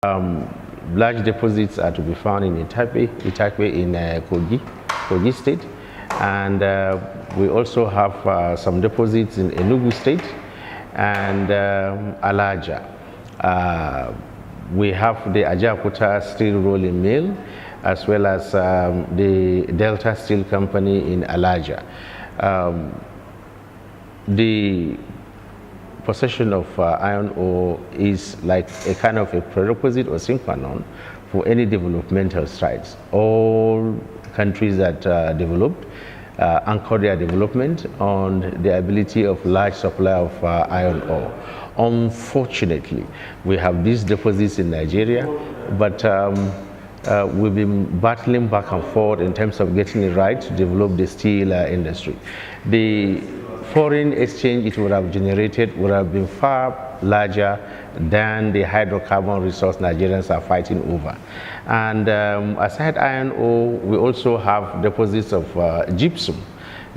Large deposits are to be found in Itakpe in Kogi State, and we also have some deposits in Enugu State and Alaja. We have the Ajaokuta Steel Rolling Mill, as well as the Delta Steel Company in Alaja. The possession of iron ore is like a kind of a prerequisite or sine qua non for any developmental strides. All countries that developed anchor their development on the ability of large supply of iron ore. Unfortunately, we have these deposits in Nigeria, but we've been battling back and forth in terms of getting it right to develop the steel industry. The foreign exchange it would have generated would have been far larger than the hydrocarbon resource Nigerians are fighting over. And aside iron ore, we also have deposits of gypsum.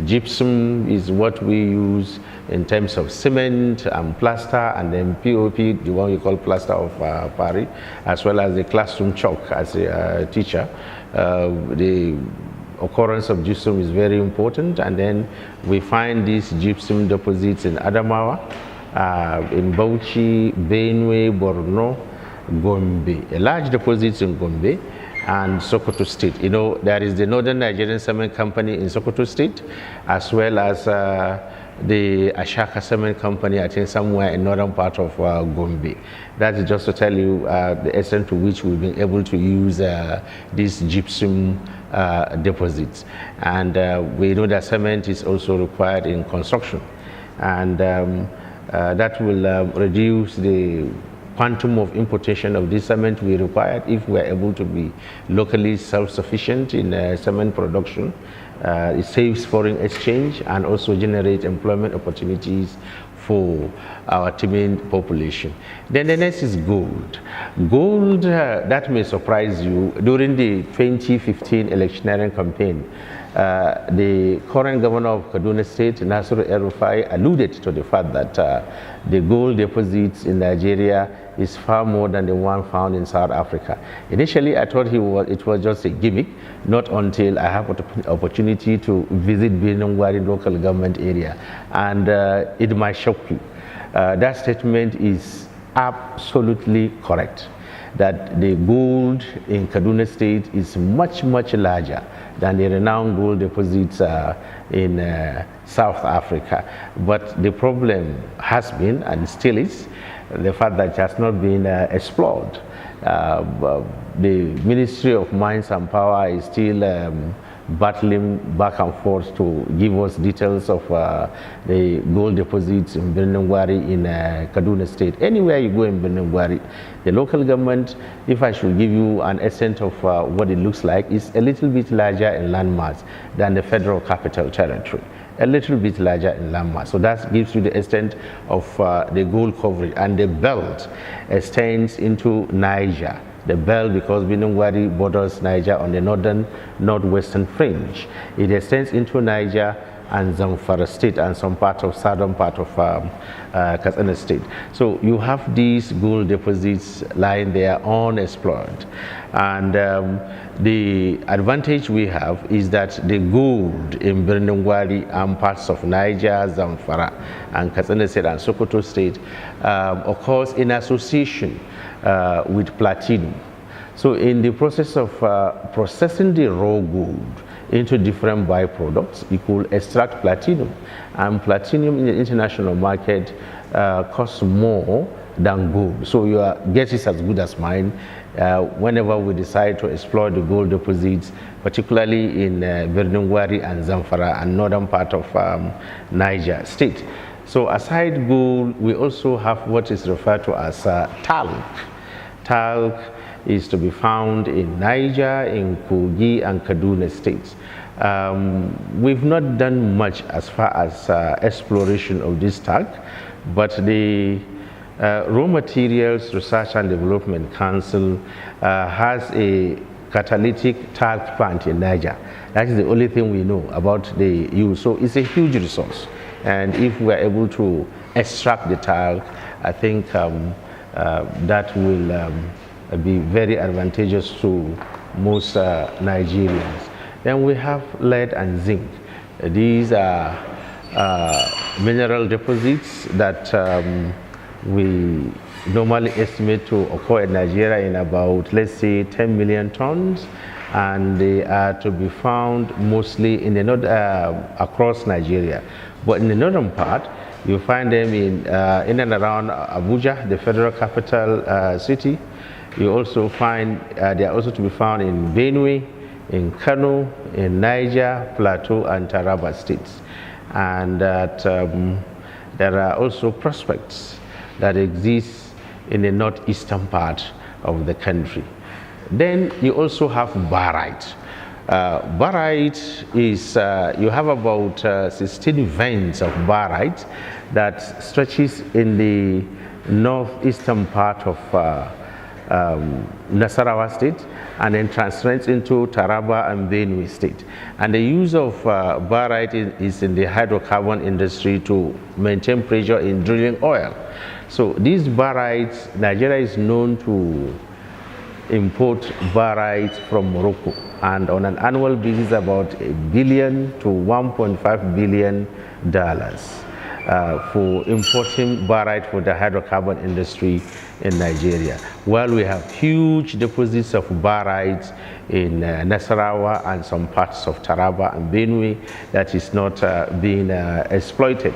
Gypsum is what we use in terms of cement and plaster, and then POP, the one we call plaster of Paris, as well as the classroom chalk as a teacher. The occurrence of gypsum is very important, and then we find these gypsum deposits in Adamawa, in Bauchi, Benue, Borno, Gombe, a large deposits in Gombe and Sokoto State. You know, there is the Northern Nigerian Cement Company in Sokoto State, as well as the Ashaka Cement Company, I think somewhere in northern part of Gombe. That is just to tell you the extent to which we've been able to use these gypsum deposits. And we know that cement is also required in construction, and that will reduce the quantum of importation of this cement we required if we are able to be locally self-sufficient in cement production. It saves foreign exchange and also generates employment opportunities for our teeming population. Then the next is gold. Gold, that may surprise you. During the 2015 electioneering campaign, the current governor of Kaduna State, Nasiru El-Rufai, alluded to the fact that the gold deposits in Nigeria is far more than the one found in South Africa. Initially, I thought it was just a gimmick, not until I have an opportunity to visit Benungwari local government area, and it might shock you. That statement is absolutely correct, that the gold in Kaduna State is much, much larger than the renowned gold deposits in South Africa. But the problem has been, and still is, the fact that it has not been explored. The Ministry of Mines and Power is still battling back and forth to give us details of the gold deposits in Benungwari in Kaduna State. Anywhere you go in Benungwari, the local government, if I should give you an extent of what it looks like, is a little bit larger in landmass than the Federal Capital Territory. A little bit larger in landmass. So that gives you the extent of the gold coverage. And the belt extends into Niger. The belt, because Benungwari borders Niger on the northwestern fringe. It extends into Niger and Zamfara State and some part of southern part of Katsina State. So you have these gold deposits lying there unexplored. And the advantage we have is that the gold in Benungwari and parts of Niger, Zamfara, and Katsina State and Sokoto State occurs in association with platinum. So in the process of processing the raw gold into different byproducts, you could extract platinum. And platinum in the international market costs more than gold. So your guess is as good as mine whenever we decide to explore the gold deposits, particularly in Benungwari and Zamfara and northern part of Niger State. So aside gold, we also have what is referred to as talc. Talc is to be found in Niger, in Kogi, and Kaduna states. We've not done much as far as exploration of this talc, but the Raw Materials Research and Development Council has a catalytic talc plant in Niger. That is the only thing we know about the use. So it's a huge resource. And if we're able to extract the talc, I think that will be very advantageous to most Nigerians. Then we have lead and zinc. These are mineral deposits that we normally estimate to occur in Nigeria in about, let's say, 10 million tons, and they are to be found mostly in the north, across Nigeria. But in the northern part, you find them in and around Abuja, the federal capital city. You also find they are also to be found in Benue, in Kano, in Niger, Plateau, and Taraba states. And that there are also prospects that exist in the northeastern part of the country. Then you also have barite. Barite is, you have about 16 veins of barite that stretches in the northeastern part of Nasarawa state and then translates into Taraba and Benue state. And the use of barite is in the hydrocarbon industry to maintain pressure in drilling oil. So these barites, Nigeria is known to import barite from Morocco, and on an annual basis about $1 billion to $1.5 billion for importing barite for the hydrocarbon industry in Nigeria. While we have huge deposits of barite in Nasarawa and some parts of Taraba and Benue that is not being exploited.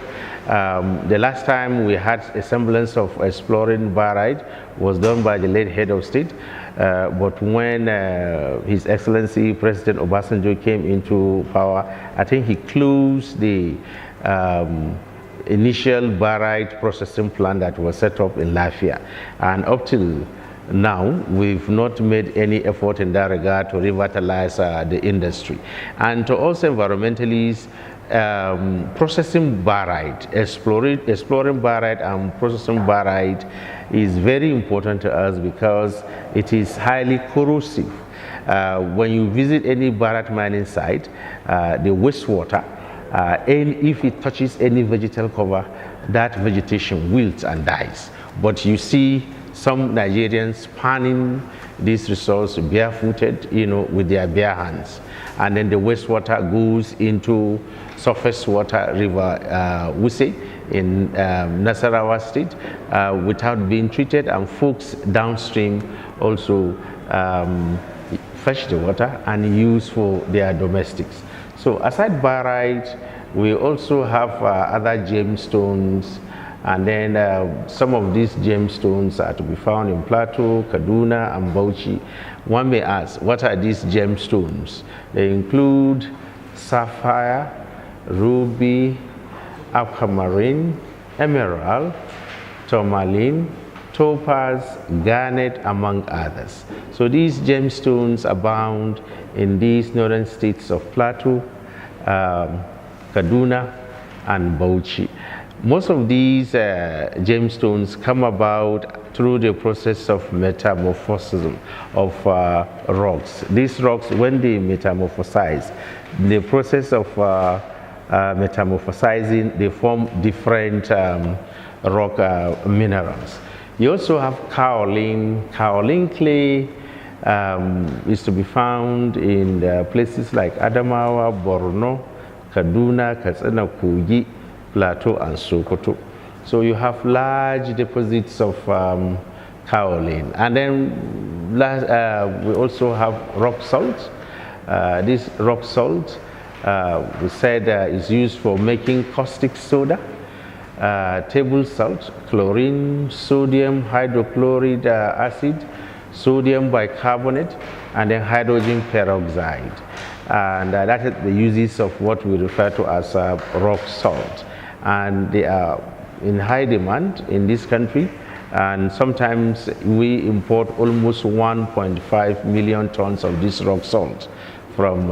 The last time we had a semblance of exploring barite was done by the late head of state, but when His Excellency President Obasanjo came into power, I think he closed the initial barite processing plant that was set up in Lafia, and up till now we've not made any effort in that regard to revitalize the industry. And to us environmentalists, processing barite, exploring barite and processing barite is very important to us because it is highly corrosive. When you visit any barite mining site, the wastewater, and if it touches any vegetal cover, that vegetation wilts and dies. But you see some Nigerians panning these resources barefooted, with their bare hands. And then the wastewater goes into surface water river Wuse in Nasarawa state without being treated, and folks downstream also fetch the water and use for their domestics. So aside barite, we also have other gemstones, and then some of these gemstones are to be found in Plateau, Kaduna, and Bauchi. One may ask, what are these gemstones? They include sapphire, ruby, aquamarine, emerald, tourmaline, topaz, garnet, among others. So these gemstones abound in these northern states of Plateau, Kaduna, and Bauchi. Most of these gemstones come about through the process of metamorphosis of rocks. These rocks, when they metamorphosize, the process of metamorphosizing, they form different rock minerals. You also have kaolin. Kaolin clay is to be found in places like Adamawa, Borno, Kaduna, Katsina, Kogi, Plateau, and Sokoto. So you have large deposits of kaolin. And then we also have rock salt. This rock salt, we said, is used for making caustic soda, table salt, chlorine, sodium hydrochloride acid, sodium bicarbonate, and then hydrogen peroxide. And that is the uses of what we refer to as rock salt. And they are in high demand in this country, and sometimes we import almost 1.5 million tons of this rock salt from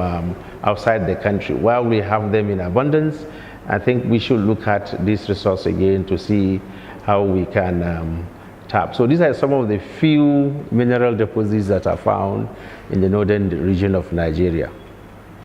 outside the country. While we have them in abundance, I think we should look at this resource again to see how we can tap. So these are some of the few mineral deposits that are found in the northern region of Nigeria.